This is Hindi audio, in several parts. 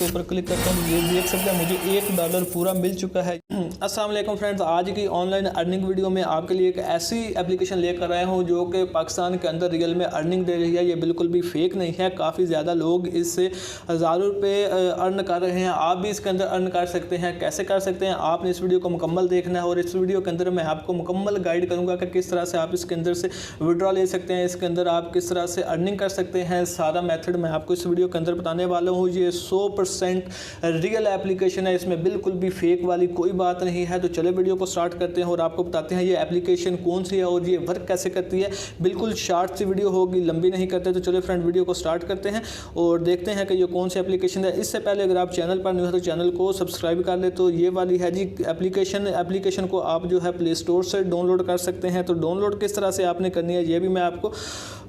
इसके ऊपर क्लिक करता हूँ, ये देख सकते हैं मुझे $1 पूरा मिल चुका है। अस्सलाम वालेकुम फ्रेंड्स, आज की ऑनलाइन अर्निंग वीडियो में आपके लिए एक ऐसी एप्लीकेशन लेकर आया हूँ जो कि पाकिस्तान के अंदर रियल में अर्निंग दे रही है। ये बिल्कुल भी फेक नहीं है, काफ़ी ज़्यादा लोग इससे हज़ारों रुपये अर्न कर रहे हैं। आप भी इसके अंदर अर्न कर सकते हैं। कैसे कर सकते हैं, आपने इस वीडियो को मुकम्मल देखना है और इस वीडियो के अंदर मैं आपको मुकम्मल गाइड करूँगा कि किस तरह से आप इसके अंदर से विड्रॉ ले सकते हैं, इसके अंदर आप किस तरह से अर्निंग कर सकते हैं। सारा मेथड मैं आपको इस वीडियो के अंदर बताने वाला हूँ। ये 100% रियल एप्लीकेशन है, इसमें बिल्कुल भी फेक वाली कोई बात नहीं है। तो चले वीडियो को स्टार्ट करते हैं और आपको बताते हैं ये एप्लीकेशन कौन सी है और ये वर्क कैसे करती है। बिल्कुल शॉर्ट सी वीडियो होगी, लंबी नहीं करते। तो चलो फ्रेंड वीडियो को स्टार्ट करते हैं और देखते हैं कि ये कौन सी एप्लीकेशन है। इससे पहले अगर आप चैनल पर न्यू है तो चैनल को सब्सक्राइब कर ले। तो ये वाली है जी एप्लीकेशन को आप जो है प्ले स्टोर से डाउनलोड कर सकते हैं। तो डाउनलोड किस तरह से आपने करनी है ये भी मैं आपको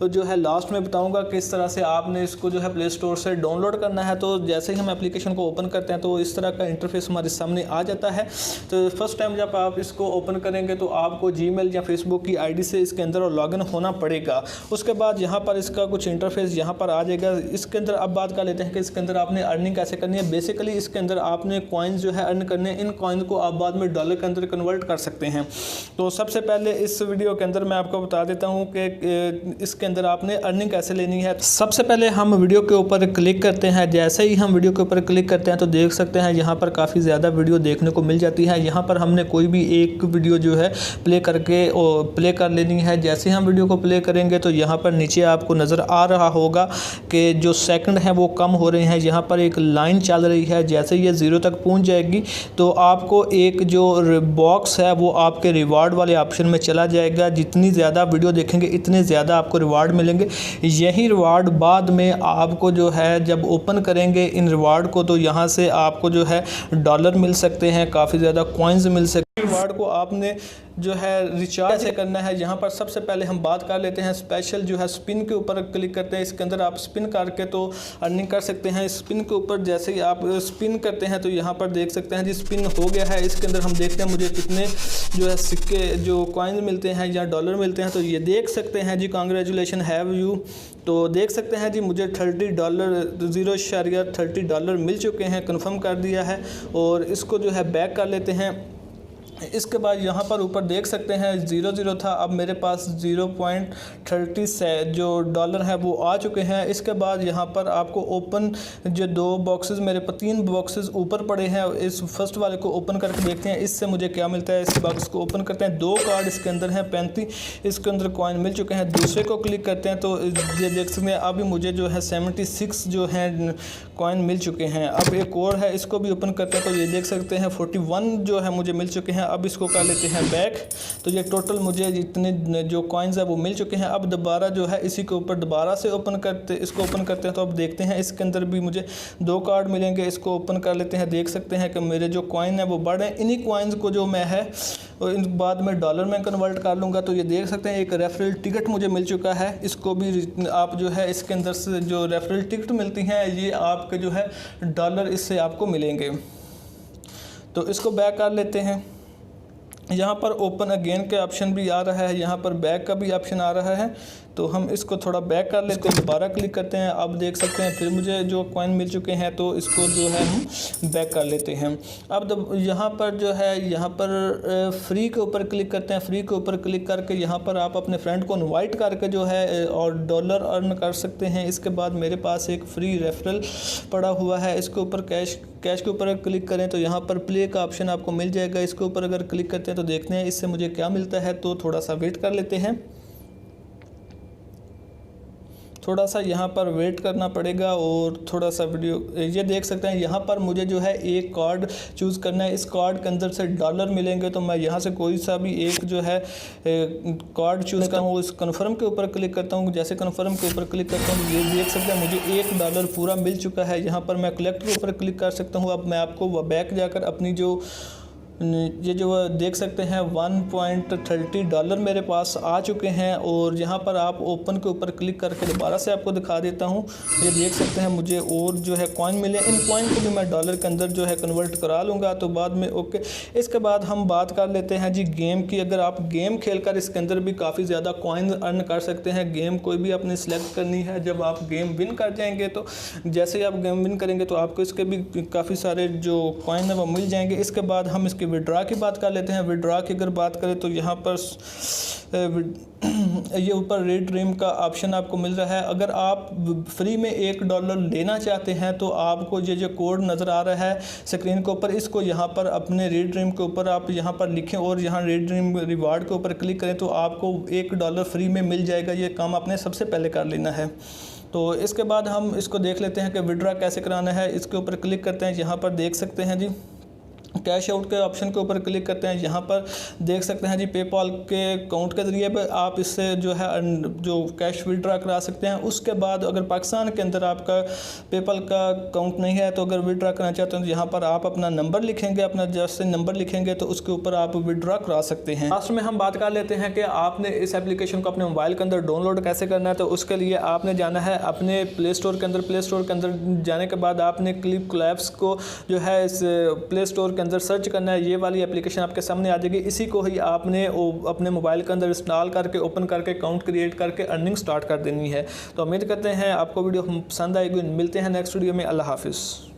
जो है लास्ट में बताऊंगा किस तरह से आपने इसको जो है प्ले स्टोर से डाउनलोड करना है। तो जैसे ही हम एप्लीकेशन को ओपन करते हैं तो इस तरह का इंटरफेस हमारे सामने आ जाता है। तो फर्स्ट टाइम जब आप इसको ओपन करेंगे तो आपको जीमेल या फेसबुक की आईडी से इसके अंदर लॉगिन होना पड़ेगा। उसके बाद यहाँ पर इसका कुछ इंटरफेस यहाँ पर आ जाएगा। इसके अंदर अब बात कर लेते हैं कि इसके अंदर आपने अर्निंग कैसे करनी है। बेसिकली इसके अंदर आपने कॉइन्स जो है अर्न करने, इन कॉइन्स को आप बाद में डॉलर के अंदर कन्वर्ट कर सकते हैं। तो सबसे पहले इस वीडियो के अंदर मैं आपको बता देता हूँ कि इसके अंदर आपने अर्निंग कैसे लेनी है। सबसे पहले हम वीडियो के ऊपर क्लिक करते हैं। जैसे ही हम वीडियो के ऊपर क्लिक करते हैं तो देख सकते हैं यहाँ पर काफ़ी ज़्यादा वीडियो देखने को मिल जाती है। यहाँ पर हमने कोई भी एक वीडियो जो है प्ले कर लेनी है। जैसे हम वीडियो को प्ले करेंगे तो यहाँ पर नीचे आपको नज़र आ रहा होगा कि जो सेकंड है वो कम हो रहे हैं। यहाँ पर एक लाइन चल रही है, जैसे ये 0 तक पहुँच जाएगी तो आपको एक जो बॉक्स है वो आपके रिवार्ड वाले ऑप्शन में चला जाएगा। जितनी ज़्यादा वीडियो देखेंगे इतने ज़्यादा आपको रिवार्ड मिलेंगे। यही रिवार्ड बाद में आपको जो है जब ओपन करेंगे इन रिवार्ड को तो यहाँ से आपको जो है डॉलर मिल सकते हैं, काफ़ी ज़्यादा कॉइन्स मिल सकते हैं। रिवार्ड को आपने जो है रिचार्ज से करना है। यहाँ पर सबसे पहले हम बात कर लेते हैं स्पेशल जो है स्पिन के ऊपर क्लिक करते हैं। इसके अंदर आप स्पिन करके तो अर्निंग कर सकते हैं। स्पिन के ऊपर जैसे ही आप स्पिन करते हैं तो यहाँ पर देख सकते हैं जी स्पिन हो गया है। इसके अंदर हम देखते हैं मुझे कितने जो है सिक्के जो कॉइन्स मिलते हैं या डॉलर मिलते हैं। तो ये देख सकते हैं जी कांग्रेचुलेशन हैव यू। तो देख सकते हैं जी मुझे $30 मिल चुके हैं, कन्फर्म कर दिया है। और इसको जो है बैक कर लेते हैं। इसके बाद यहाँ पर ऊपर देख सकते हैं 00 था, अब मेरे पास 0.30 से जो डॉलर है वो आ चुके हैं। इसके बाद यहाँ पर आपको ओपन जो 2 बॉक्सेस मेरे पर 3 बॉक्सेस ऊपर पड़े हैं, इस फर्स्ट वाले को ओपन करके देखते हैं इससे मुझे क्या मिलता है। इस बॉक्स को ओपन करते हैं, 2 कार्ड इसके अंदर हैं, 35 इसके अंदर कॉइन मिल चुके हैं। दूसरे को क्लिक करते हैं तो ये देख सकते हैं अभी मुझे जो है 76 जो हैं कॉइन मिल चुके हैं। अब एक और है, इसको भी ओपन करते हैं तो ये देख सकते हैं 41 जो है मुझे मिल चुके हैं। अब इसको कर लेते हैं बैक। तो ये टोटल मुझे जितने जो कॉइन्स है वो मिल चुके हैं। अब दोबारा जो है इसी के ऊपर दोबारा से इसको ओपन करते हैं तो अब देखते हैं इसके अंदर भी मुझे 2 कार्ड मिलेंगे। इसको ओपन कर लेते हैं, देख सकते हैं कि मेरे जो कॉइन है वो बढ़े। इन्हीं कॉइन्स को जो मैं है इन बाद में डॉलर में कन्वर्ट कर लूँगा। तो ये देख सकते हैं एक रेफरल टिकट मुझे मिल चुका है। इसको भी आप जो है इसके अंदर से जो रेफरल टिकट मिलती हैं ये आपके जो है डॉलर इससे आपको मिलेंगे। तो इसको बैक कर लेते हैं। यहाँ पर ओपन अगेन के ऑप्शन भी आ रहा है, यहाँ पर बैक का भी ऑप्शन आ रहा है। तो हम इसको थोड़ा बैक कर लेते हैं, दोबारा क्लिक करते हैं। अब देख सकते हैं फिर मुझे जो कॉइन मिल चुके हैं तो इसको जो है हम बैक कर लेते हैं। अब यहाँ पर जो है यहाँ पर फ्री के ऊपर क्लिक करते हैं। फ्री के ऊपर क्लिक करके यहाँ पर आप अपने फ्रेंड को इनवाइट करके जो है और डॉलर अर्न कर सकते हैं। इसके बाद मेरे पास एक फ्री रेफरल पड़ा हुआ है, इसके ऊपर कैश के ऊपर क्लिक करें तो यहाँ पर प्ले का ऑप्शन आपको मिल जाएगा। इसके ऊपर अगर क्लिक करते हैं तो देखते हैं इससे मुझे क्या मिलता है। तो थोड़ा सा वेट कर लेते हैं, थोड़ा सा यहाँ पर वेट करना पड़ेगा और थोड़ा सा वीडियो ये देख सकते हैं। यहाँ पर मुझे जो है एक कार्ड चूज़ करना है, इस कार्ड के अंदर से डॉलर मिलेंगे। तो मैं यहाँ से कोई सा भी एक जो है कार्ड चूज़ करता हूँ, इस कन्फर्म के ऊपर क्लिक करता हूँ। जैसे कन्फर्म के ऊपर क्लिक करता हूँ ये देख सकते हैं मुझे $1 पूरा मिल चुका है। यहाँ पर मैं कलेक्ट के ऊपर क्लिक कर सकता हूँ। अब मैं आपको बैक जाकर अपनी जो ये जो देख सकते हैं $1.30 मेरे पास आ चुके हैं। और यहाँ पर आप ओपन के ऊपर क्लिक करके दोबारा से आपको दिखा देता हूँ। ये देख सकते हैं मुझे और जो है कॉइन मिले। इन कॉइन को भी मैं डॉलर के अंदर जो है कन्वर्ट करा लूँगा तो बाद में ओके। इसके बाद हम बात कर लेते हैं जी गेम की। अगर आप गेम खेलकर इसके अंदर भी काफ़ी ज़्यादा कॉइन अर्न कर सकते हैं। गेम कोई भी आपने सेलेक्ट करनी है। जब आप गेम विन कर जाएंगे तो जैसे ही आप गेम विन करेंगे तो आपको इसके भी काफ़ी सारे जो कॉइन है वो मिल जाएंगे। इसके बाद हम इसके विड्रॉ की बात कर लेते हैं। विड्रॉ की अगर बात करें तो यहाँ पर ये ऊपर रिडीम का ऑप्शन आपको मिल रहा है। अगर आप फ्री में $1 लेना चाहते हैं तो आपको ये जो कोड नज़र आ रहा है स्क्रीन के ऊपर, इसको यहाँ पर अपने रिडीम के ऊपर आप यहाँ पर लिखें और यहाँ रिडीम रिवार्ड के ऊपर क्लिक करें तो आपको $1 फ्री में मिल जाएगा। ये काम आपने सबसे पहले कर लेना है। तो इसके बाद हम इसको देख लेते हैं कि विड्रॉ कैसे कराना है। इसके ऊपर क्लिक करते हैं। यहाँ पर देख सकते हैं जी कैश आउट के ऑप्शन के ऊपर क्लिक करते हैं। यहाँ पर देख सकते हैं जी पेपाल के अकाउंट के ज़रिए पर आप इससे जो है जो कैश विड्रॉ करा सकते हैं। उसके बाद अगर पाकिस्तान के अंदर आपका पेपाल का अकाउंट नहीं है तो अगर विड्रॉ करना चाहते हैं तो यहाँ पर आप अपना नंबर लिखेंगे, अपना जैसे नंबर लिखेंगे तो उसके ऊपर आप विड्रॉ करा सकते हैं। लास्ट में हम बात कर लेते हैं कि आपने इस एप्लीकेशन को अपने मोबाइल के अंदर डाउनलोड कैसे करना है। तो उसके लिए आपने जाना है अपने प्ले स्टोर के अंदर। प्ले स्टोर के अंदर जाने के बाद आपने क्लिप कोलैब्स को जो है इस प्ले स्टोर के अंदर सर्च करना है। ये वाली एप्लीकेशन आपके सामने आ जाएगी। इसी को ही आपने अपने मोबाइल के अंदर इंस्टॉल करके ओपन करके अकाउंट क्रिएट करके अर्निंग स्टार्ट कर देनी है। तो उम्मीद करते हैं आपको वीडियो पसंद आएगी। मिलते हैं नेक्स्ट वीडियो में। अल्लाह हाफिज़।